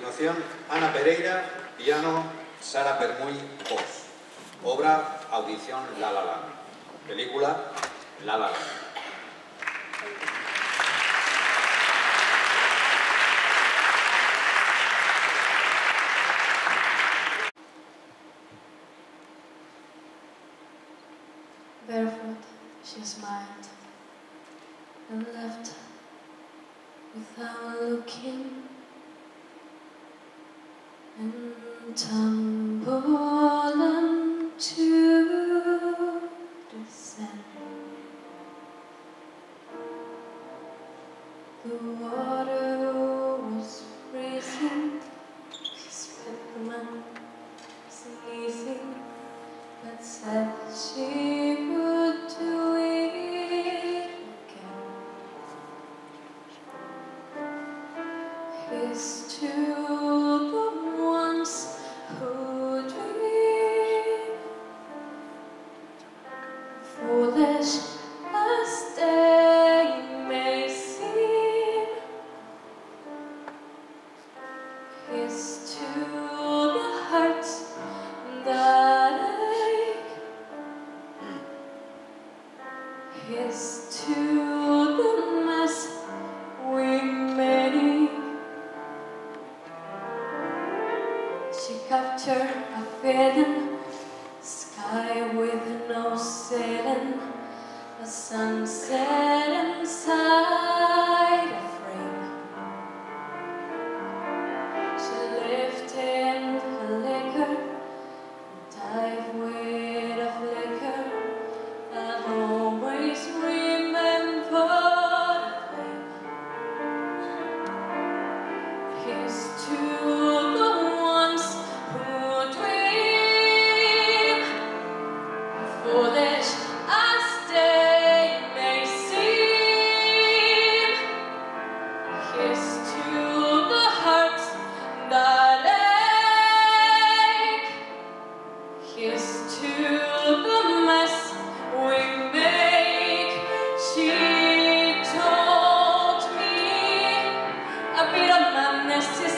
continuación, Ana Pereira, piano, Sara Permuy, voz. Obra, audición La La Land. Película, La La Land. Barefoot, she smiled and left without looking, and tumbled into the sand. The water was freezing, she spent the month sneezing, but said she would do it again. Here's to the ones who dream, foolish as they may seem. Here's to the hearts that here's to the mess we made. She captured a feeling, sky with no ceiling, a sunset inside a frame. She lived in her liquor, died with a flicker, and always remember the flame. Here's to the ones who dream, foolish as they may seem. Here's to the hearts that ache. Here's to the mess we make. She told me a bit of madness is